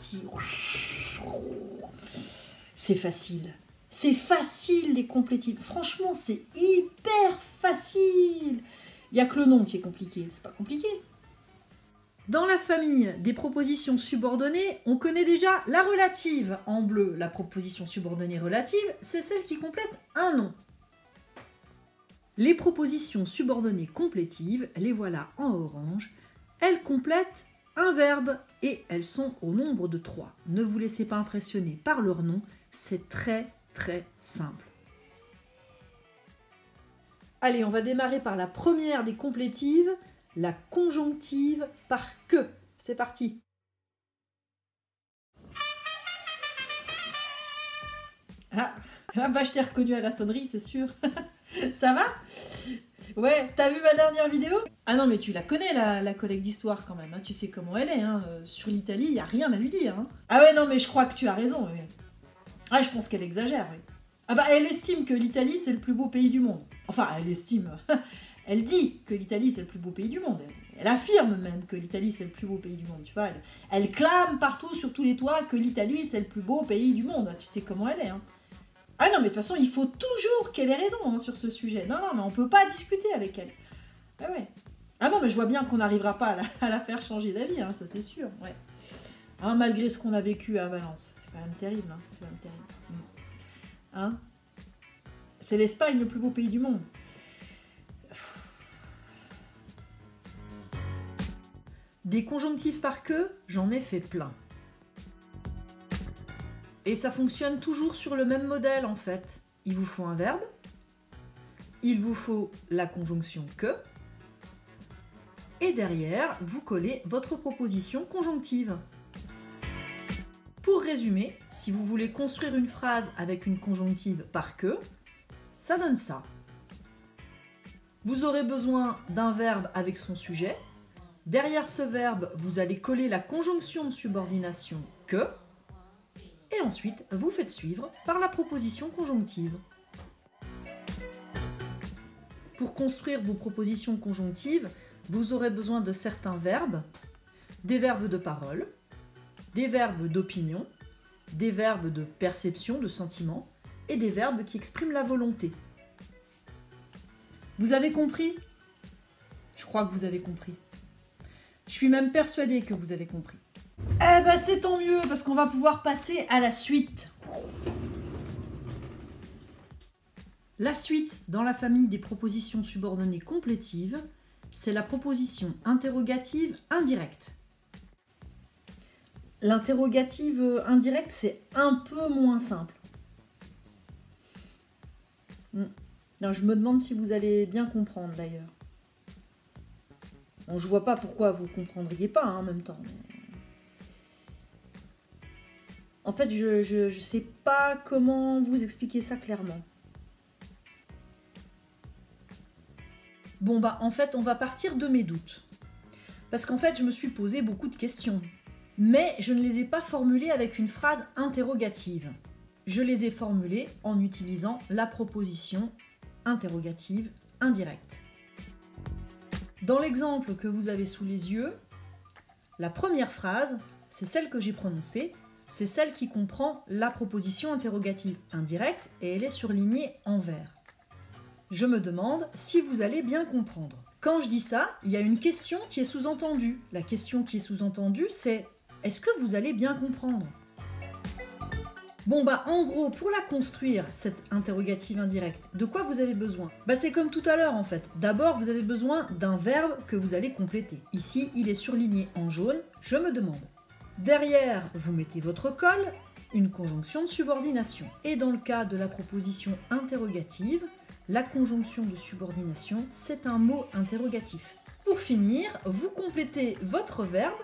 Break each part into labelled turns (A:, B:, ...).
A: parti. C'est facile. C'est facile les complétifs. Franchement, c'est hyper facile. Il n'y a que le nom qui est compliqué. C'est pas compliqué. Dans la famille des propositions subordonnées, on connaît déjà la relative en bleu. La proposition subordonnée relative, c'est celle qui complète un nom. Les propositions subordonnées complétives, les voilà en orange. Elles complètent un verbe et elles sont au nombre de 3. Ne vous laissez pas impressionner par leur nom, c'est très simple. Allez, on va démarrer par la première des complétives, la conjonctive par que. C'est parti. Ah bah je t'ai reconnu à la sonnerie, c'est sûr. Ça va? Ouais, t'as vu ma dernière vidéo? Ah non, mais tu la connais, la collègue d'histoire quand même, hein. Tu sais comment elle est, hein. Sur l'Italie, il n'y a rien à lui dire. Hein. Ah ouais, non, mais je crois que tu as raison. Oui. Ah, je pense qu'elle exagère, oui. Ah bah, elle estime que l'Italie, c'est le plus beau pays du monde. Enfin, elle estime. Elle dit que l'Italie, c'est le plus beau pays du monde. Elle affirme même que l'Italie, c'est le plus beau pays du monde, tu vois. Elle clame partout, sur tous les toits, que l'Italie, c'est le plus beau pays du monde. Tu sais comment elle est, hein. Ah non, mais de toute façon, il faut toujours qu'elle ait raison hein, sur ce sujet. Non, mais on peut pas discuter avec elle. Ah ouais. Ah non, mais je vois bien qu'on n'arrivera pas à la faire changer d'avis, hein, ça c'est sûr. Ouais. Hein, malgré ce qu'on a vécu à Valence. C'est quand même terrible. Hein, c'est quand même terrible. Hein, c'est l'Espagne le plus beau pays du monde. Des conjonctifs par que, j'en ai fait plein. Et ça fonctionne toujours sur le même modèle en fait. Il vous faut un verbe, il vous faut la conjonction que, et derrière, vous collez votre proposition conjonctive. Pour résumer, si vous voulez construire une phrase avec une conjonctive par que, ça donne ça. Vous aurez besoin d'un verbe avec son sujet. Derrière ce verbe, vous allez coller la conjonction de subordination que, et ensuite, vous faites suivre par la proposition conjonctive. Pour construire vos propositions conjonctives, vous aurez besoin de certains verbes, des verbes de parole, des verbes d'opinion, des verbes de perception, de sentiment, et des verbes qui expriment la volonté. Vous avez compris? Je crois que vous avez compris. Je suis même persuadée que vous avez compris. Eh ben c'est tant mieux, parce qu'on va pouvoir passer à la suite. La suite dans la famille des propositions subordonnées complétives, c'est la proposition interrogative indirecte. L'interrogative indirecte, c'est un peu moins simple. Non, je me demande si vous allez bien comprendre d'ailleurs. Bon, je vois pas pourquoi vous comprendriez pas hein, en même temps. Mais... En fait, je sais pas comment vous expliquer ça clairement. Bon bah, en fait, on va partir de mes doutes. Parce qu'en fait, je me suis posé beaucoup de questions. Mais je ne les ai pas formulées avec une phrase interrogative. Je les ai formulées en utilisant la proposition interrogative indirecte. Dans l'exemple que vous avez sous les yeux, la première phrase, c'est celle que j'ai prononcée, c'est celle qui comprend la proposition interrogative indirecte et elle est surlignée en vert. Je me demande si vous allez bien comprendre. Quand je dis ça, il y a une question qui est sous-entendue. La question qui est sous-entendue, c'est « Est-ce que vous allez bien comprendre ?» Bon bah en gros, pour la construire, cette interrogative indirecte, de quoi vous avez besoin? Bah c'est comme tout à l'heure en fait. D'abord, vous avez besoin d'un verbe que vous allez compléter. Ici, il est surligné en jaune, je me demande. Derrière, vous mettez votre colle, une conjonction de subordination. Et dans le cas de la proposition interrogative, la conjonction de subordination, c'est un mot interrogatif. Pour finir, vous complétez votre verbe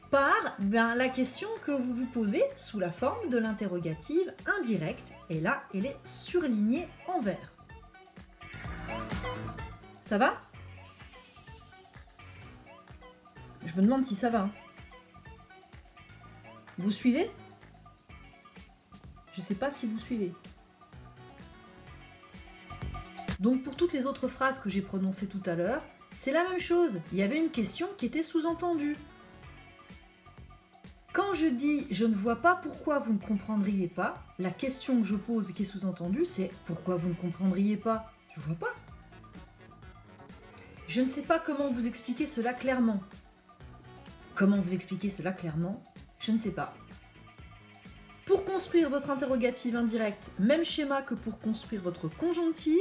A: par la question que vous vous posez sous la forme de l'interrogative indirecte. Et là, elle est surlignée en vert. Ça va? Je me demande si ça va. Vous suivez? Je ne sais pas si vous suivez. Donc pour toutes les autres phrases que j'ai prononcées tout à l'heure, c'est la même chose. Il y avait une question qui était sous-entendue. Quand je dis « je ne vois pas pourquoi vous ne comprendriez pas », la question que je pose et qui est sous-entendue, c'est « pourquoi vous ne comprendriez pas ?» Je ne vois pas. Je ne sais pas comment vous expliquer cela clairement. Comment vous expliquer cela clairement? Je ne sais pas. Pour construire votre interrogative indirecte, même schéma que pour construire votre conjonctive,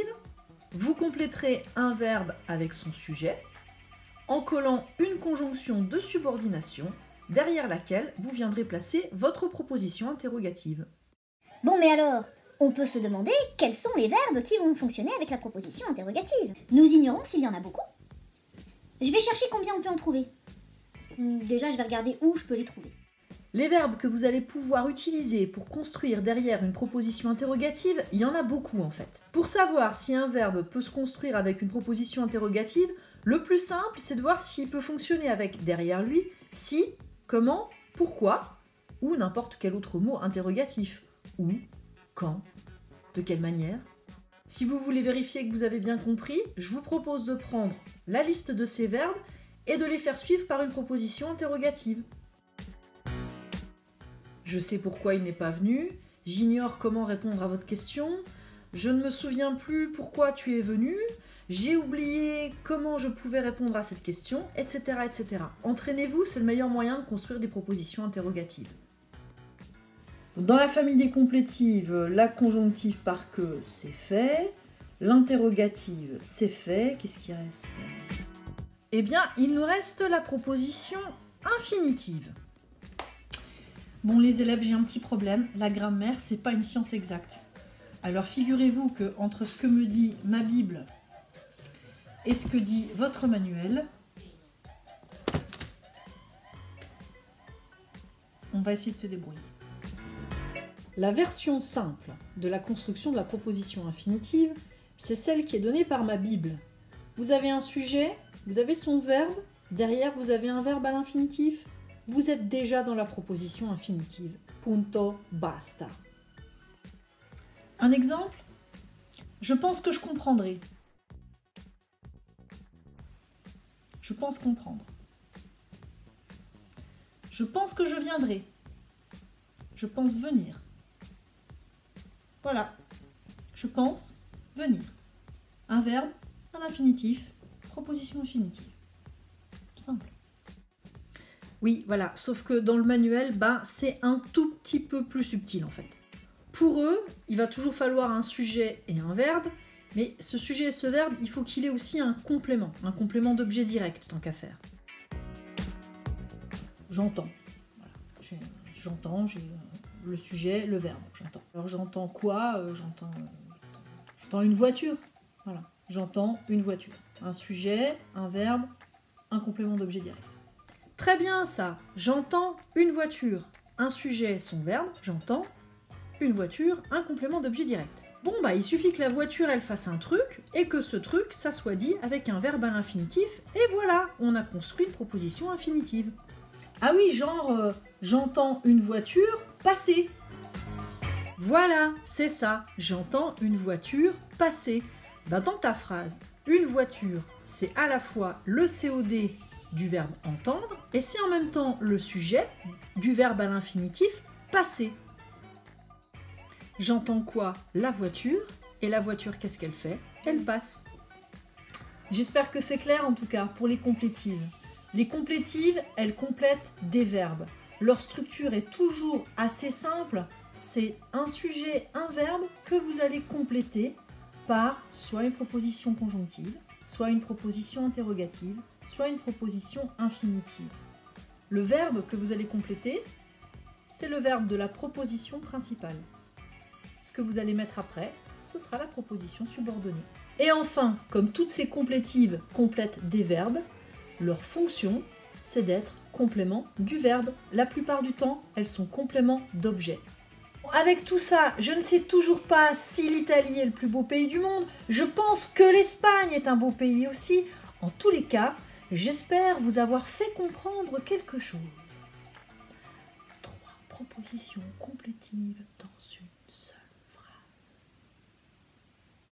A: vous compléterez un verbe avec son sujet en collant une conjonction de subordination derrière laquelle vous viendrez placer votre proposition interrogative.
B: Bon, mais alors, on peut se demander quels sont les verbes qui vont fonctionner avec la proposition interrogative. Nous ignorons s'il y en a beaucoup. Je vais chercher combien on peut en trouver. Déjà, je vais regarder où je peux les trouver.
A: Les verbes que vous allez pouvoir utiliser pour construire derrière une proposition interrogative, il y en a beaucoup en fait. Pour savoir si un verbe peut se construire avec une proposition interrogative, le plus simple, c'est de voir s'il peut fonctionner avec derrière lui, si, comment, pourquoi, ou n'importe quel autre mot interrogatif. Où, quand, de quelle manière. Si vous voulez vérifier que vous avez bien compris, je vous propose de prendre la liste de ces verbes et de les faire suivre par une proposition interrogative. Je sais pourquoi il n'est pas venu, j'ignore comment répondre à votre question, je ne me souviens plus pourquoi tu es venu, j'ai oublié comment je pouvais répondre à cette question, etc. etc. Entraînez-vous, c'est le meilleur moyen de construire des propositions interrogatives. Dans la famille des complétives, la conjonctive par que, c'est fait. L'interrogative, c'est fait. Qu'est-ce qui reste? Eh bien, il nous reste la proposition infinitive. Bon, les élèves, j'ai un petit problème. La grammaire, c'est pas une science exacte. Alors, figurez-vous que entre ce que me dit ma Bible et ce que dit votre manuel, on va essayer de se débrouiller. La version simple de la construction de la proposition infinitive, c'est celle qui est donnée par ma Bible. Vous avez un sujet, vous avez son verbe, derrière vous avez un verbe à l'infinitif. Vous êtes déjà dans la proposition infinitive. Punto basta. Un exemple? Je pense que je comprendrai. Je pense comprendre. Je pense que je viendrai. Je pense venir. Voilà. Je pense venir. Un verbe, un infinitif, proposition infinitive. Simple. Oui, voilà, sauf que dans le manuel, c'est un tout petit peu plus subtil en fait. Pour eux, il va toujours falloir un sujet et un verbe, mais ce sujet et ce verbe, il faut qu'il ait aussi un complément d'objet direct, tant qu'à faire. J'entends. Voilà. J'entends, j'ai le sujet, le verbe, j'entends. Alors j'entends quoi? J'entends une voiture. Voilà, j'entends une voiture. Un sujet, un verbe, un complément d'objet direct. Très bien ça, j'entends une voiture. Un sujet, son verbe, j'entends une voiture, un complément d'objet direct. Bon il suffit que la voiture elle fasse un truc et que ce truc ça soit dit avec un verbe à l'infinitif et voilà, on a construit une proposition infinitive. Ah oui, genre j'entends une voiture passer. Voilà, c'est ça, j'entends une voiture passer. Dans ta phrase, une voiture, c'est à la fois le COD du verbe entendre et c'est en même temps le sujet du verbe à l'infinitif passer. J'entends quoi? La voiture. Et la voiture, qu'est-ce qu'elle fait? Elle passe. J'espère que c'est clair en tout cas pour les complétives. Les complétives, elles complètent des verbes. Leur structure est toujours assez simple. C'est un sujet, un verbe que vous allez compléter par soit une proposition conjonctive, soit une proposition interrogative, soit une proposition infinitive. Le verbe que vous allez compléter, c'est le verbe de la proposition principale. Ce que vous allez mettre après, ce sera la proposition subordonnée. Et enfin, comme toutes ces complétives complètent des verbes, leur fonction, c'est d'être complément du verbe. La plupart du temps, elles sont compléments d'objet. Avec tout ça, je ne sais toujours pas si l'Italie est le plus beau pays du monde. Je pense que l'Espagne est un beau pays aussi. En tous les cas, j'espère vous avoir fait comprendre quelque chose. 3 propositions complétives dans